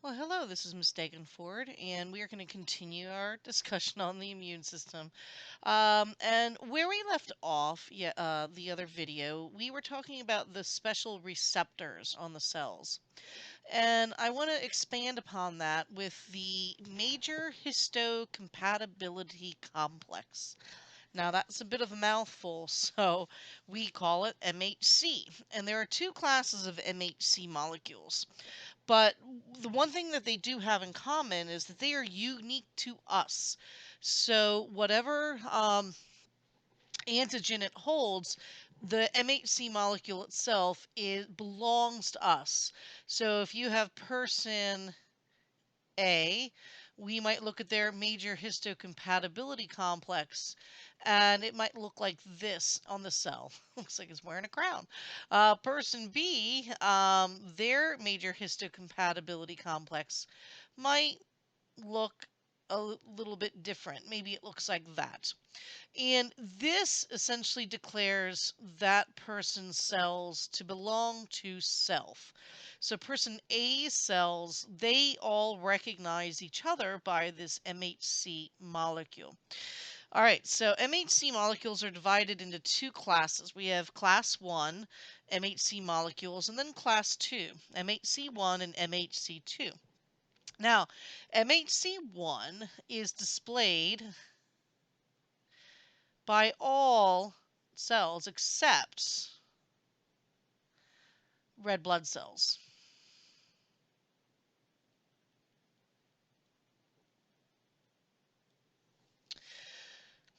Well, hello, this is Mistaken Ford, and we are going to continue our discussion on the immune system. And where we left off, the other video, we were talking about the special receptors on the cells. And I want to expand upon that with the major histocompatibility complex. Now, that's a bit of a mouthful, so we call it MHC. And there are two classes of MHC molecules. But the one thing that they do have in common is that they are unique to us. So, whatever antigen it holds, the MHC molecule itself belongs to us. So, if you have person A, we might look at their major histocompatibility complex, and it might look like this on the cell. Looks like it's wearing a crown. Person B, their major histocompatibility complex might look a little bit different. Maybe it looks like that. And this essentially declares that person's cells to belong to self. So person A's cells, they all recognize each other by this MHC molecule. All right, so MHC molecules are divided into two classes. We have class 1 MHC molecules and then class 2 MHC1 and MHC2. Now, MHC1 is displayed by all cells except red blood cells.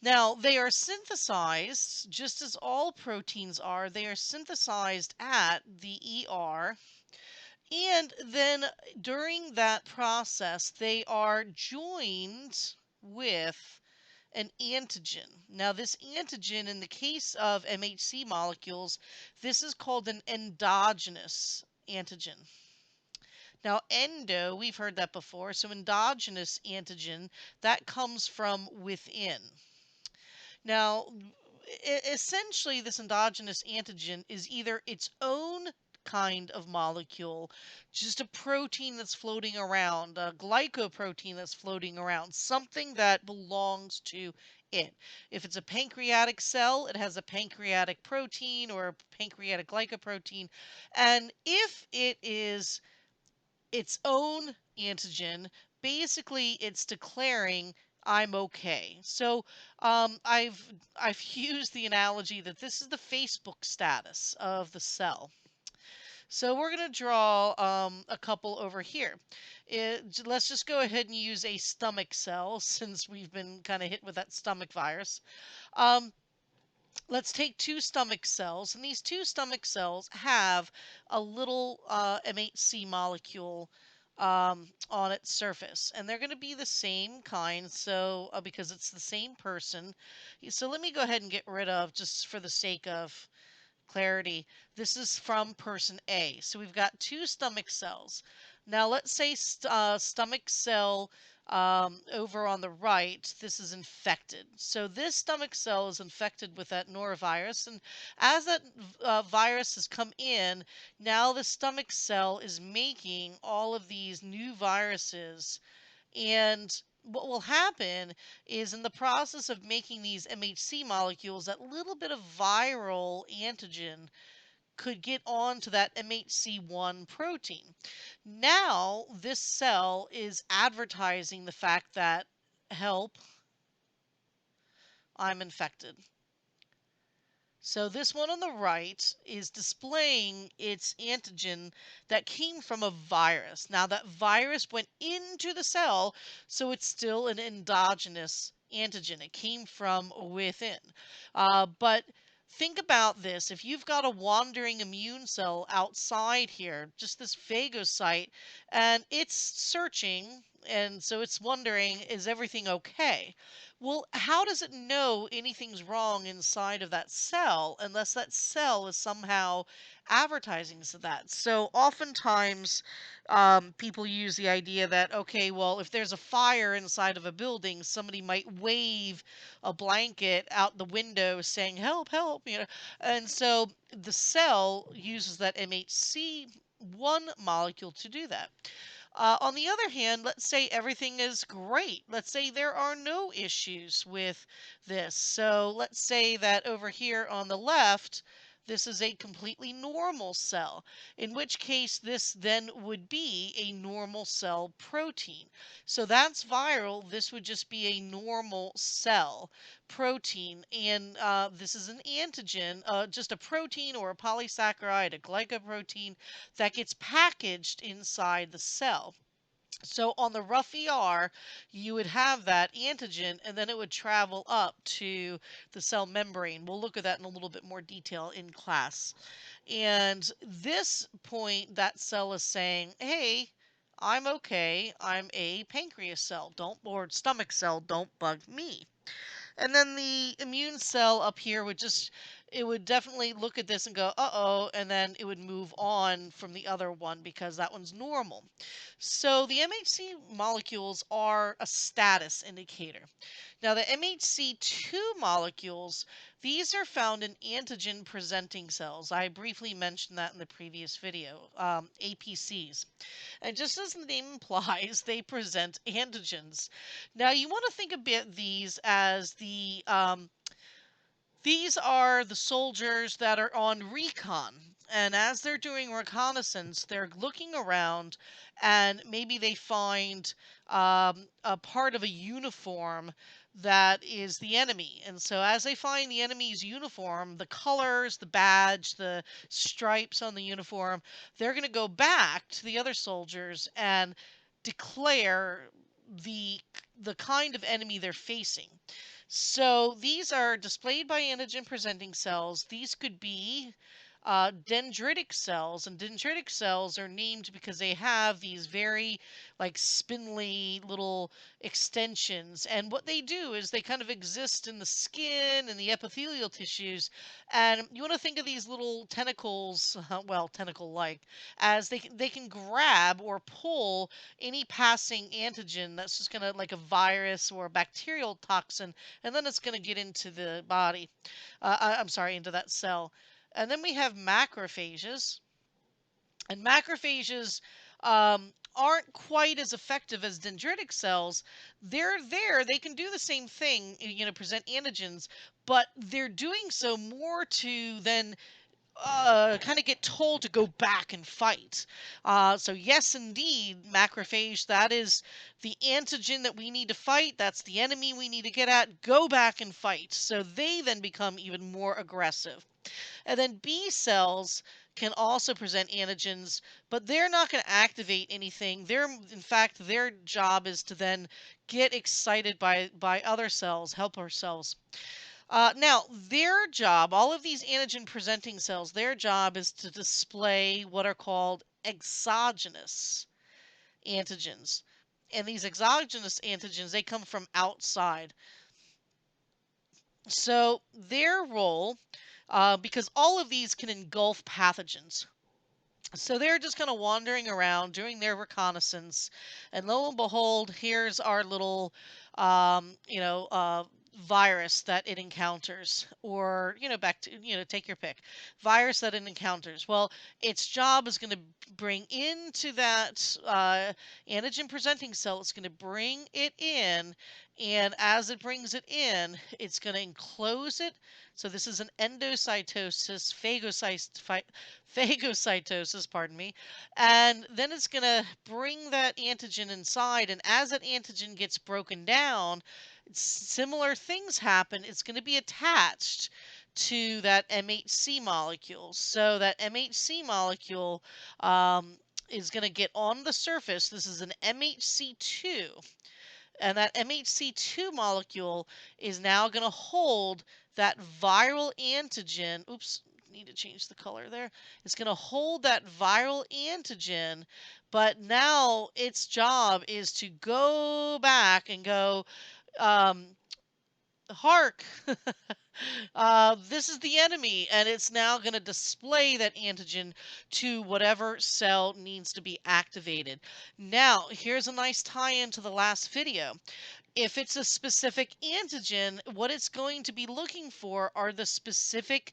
Now, they are synthesized, just as all proteins are, they are synthesized at the ER, and then during that process, they are joined with an antigen. Now, this antigen, in the case of MHC molecules, this is called an endogenous antigen. Now, endo, we've heard that before. So, endogenous antigen, that comes from within. Now, essentially, this endogenous antigen is either its own kind of molecule, just a protein that's floating around, a glycoprotein that's floating around, something that belongs to it. If it's a pancreatic cell, it has a pancreatic protein or a pancreatic glycoprotein. And if it is its own antigen, basically it's declaring I'm okay. So I've used the analogy that this is the Facebook status of the cell. So we're going to draw a couple over here. Let's just go ahead and use a stomach cell since we've been kind of hit with that stomach virus. Um, let's take two stomach cells, and these two stomach cells have a little MHC molecule on its surface, and they're going to be the same kind. So because it's the same person, so let me go ahead and get rid of, just for the sake of clarity, this is from person A. So we've got two stomach cells. Now let's say stomach cell over on the right, this is infected. So this stomach cell is infected with that norovirus, and as that virus has come in, now the stomach cell is making all of these new viruses, and what will happen is, in the process of making these MHC molecules, that little bit of viral antigen could get onto that MHC1 protein. Now, this cell is advertising the fact that, help, I'm infected. So this one on the right is displaying its antigen that came from a virus. Now that virus went into the cell, so it's still an endogenous antigen. It came from within. But think about this. If you've got a wandering immune cell outside here, just this phagocyte, and it's searching, and so it's wondering, is everything okay? Well, how does it know anything's wrong inside of that cell unless that cell is somehow advertising to that? So oftentimes, people use the idea that, okay, well, if there's a fire inside of a building, somebody might wave a blanket out the window saying, help, help, And so the cell uses that MHC1 molecule to do that. On the other hand, let's say everything is great. Let's say there are no issues with this. So let's say that over here on the left, this is a completely normal cell, in which case this then would be a normal cell protein. So that's viral. This would just be a normal cell protein. And this is an antigen, just a protein or a polysaccharide, a glycoprotein that gets packaged inside the cell. So on the rough ER, you would have that antigen and then it would travel up to the cell membrane. We'll look at that in a little bit more detail in class. And this point, that cell is saying, hey, I'm okay. I'm a pancreas cell, don't or stomach cell, don't bug me. And then the immune cell up here would just, it would definitely look at this and go, uh-oh, and then it would move on from the other one because that one's normal. So the MHC molecules are a status indicator. Now the MHC2 molecules, these are found in antigen presenting cells. I briefly mentioned that in the previous video, APCs. And just as the name implies, they present antigens. Now you want to think a bit these as these are the soldiers that are on recon. And as they're doing reconnaissance, they're looking around and maybe they find a part of a uniform that is the enemy. And so as they find the enemy's uniform, the colors, the badge, the stripes on the uniform, they're going to go back to the other soldiers and declare the the kind of enemy they're facing. So these are displayed by antigen presenting cells. These could be dendritic cells, and dendritic cells are named because they have these very like spindly little extensions. And what they do is they kind of exist in the skin and the epithelial tissues. And you want to think of these little tentacles, well, tentacle-like, as they can grab or pull any passing antigen that's just gonna like a virus or a bacterial toxin, and then it's gonna get into the body. I'm sorry, into that cell. And then we have macrophages. And macrophages aren't quite as effective as dendritic cells. They're there, they can do the same thing, present antigens, but they're doing so more to then kind of get told to go back and fight. So yes, indeed, macrophage, that is the antigen that we need to fight. That's the enemy we need to get at. Go back and fight. So they then become even more aggressive. And then B cells can also present antigens, but they're not going to activate anything. In fact, their job is to then get excited by other cells, helper cells. Now, their job, all of these antigen presenting cells, their job is to display what are called exogenous antigens. And these exogenous antigens, they come from outside. So their role, because all of these can engulf pathogens. So they're just kind of wandering around doing their reconnaissance, and lo and behold, here's our little, virus that it encounters, or back to take your pick, virus that it encounters. Well, its job is going to bring into that antigen presenting cell. It's going to bring it in, and as it brings it in, it's going to enclose it. So this is an endocytosis, phagocytosis, pardon me. And then it's going to bring that antigen inside. And as that antigen gets broken down, similar things happen. It's going to be attached to that MHC molecule. So that MHC molecule is going to get on the surface. This is an MHC2. And that MHC2 molecule is now going to hold that viral antigen. Oops, need to change the color there. It's going to hold that viral antigen, but now its job is to go back and go, um, hark, this is the enemy, and it's now going to display that antigen to whatever cell needs to be activated. Now, here's a nice tie-in to the last video. If it's a specific antigen, what it's going to be looking for are the specific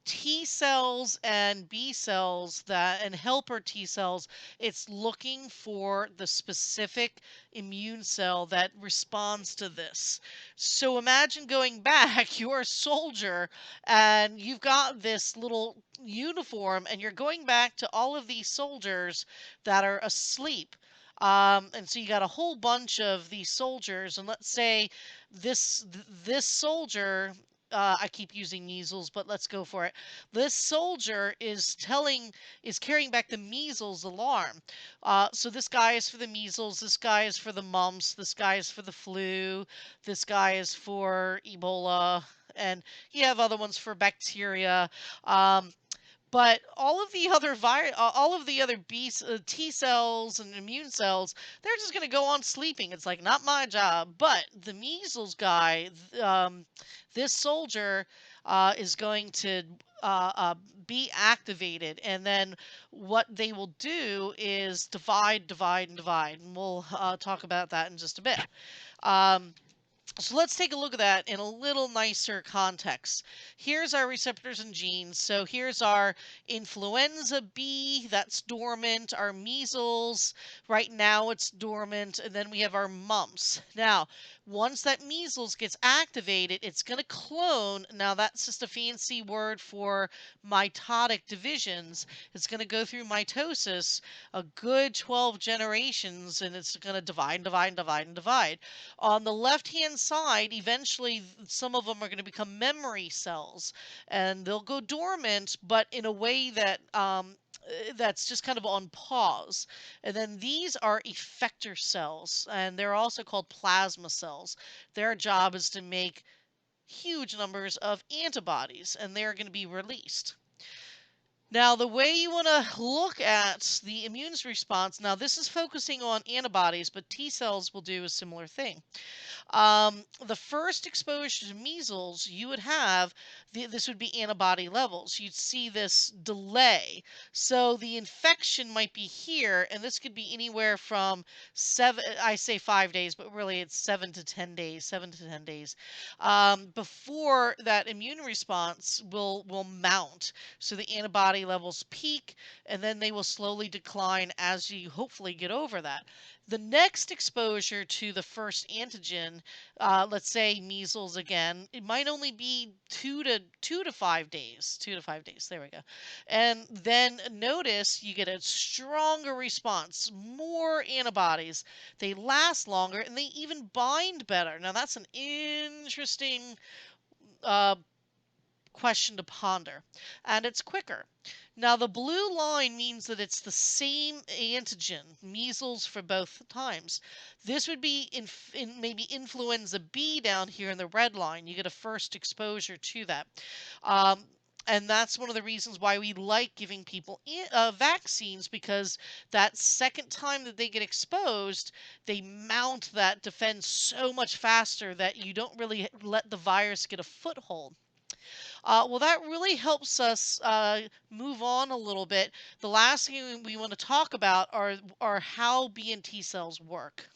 T cells and B cells that and helper T cells, it's looking for the specific immune cell that responds to this. So imagine going back, you're a soldier and you've got this little uniform and you're going back to all of these soldiers that are asleep. And so you got a whole bunch of these soldiers, and let's say this soldier, I keep using measles, but let's go for it. This soldier is carrying back the measles alarm. So this guy is for the measles, this guy is for the mumps, this guy is for the flu, this guy is for Ebola, and you have other ones for bacteria. Um, but all of the other T cells and immune cells, they're just going to go on sleeping. It's like not my job. But the measles guy, this soldier, is going to be activated, and then what they will do is divide, divide, and divide. And we'll talk about that in just a bit. Um, so let's take a look at that in a little nicer context. Here's our receptors and genes. So here's our influenza B, that's dormant, our measles, right now it's dormant, and then we have our mumps. Now, once that measles gets activated, it's going to clone. Now, that's just a fancy word for mitotic divisions. It's going to go through mitosis a good 12 generations, and it's going to divide, divide, divide, and divide. On the left-hand side, eventually some of them are going to become memory cells, and they'll go dormant, but in a way that that's just kind of on pause. And then these are effector cells, and they're also called plasma cells. Their job is to make huge numbers of antibodies, and they're going to be released. Now, the way you want to look at the immune response, now this is focusing on antibodies, but T cells will do a similar thing. The first exposure to measles, you would have this would be antibody levels. You'd see this delay. So the infection might be here, and this could be anywhere from I say 5 days, but really it's 7 to 10 days, 7 to 10 days, before that immune response will mount. So the antibody levels peak, and then they will slowly decline as you hopefully get over that. The next exposure to the first antigen, let's say measles again, it might only be 2 to 5 days. 2 to 5 days. There we go. And then notice you get a stronger response, more antibodies. They last longer and they even bind better. Now that's an interesting uh, question to ponder, and it's quicker. Now, the blue line means that it's the same antigen, measles for both times. This would be in maybe influenza B down here in the red line. You get a first exposure to that. Um, and that's one of the reasons why we like giving people vaccines, because that second time that they get exposed, they mount that defense so much faster that you don't really let the virus get a foothold. Well, that really helps us move on a little bit. The last thing we want to talk about are how B and T cells work.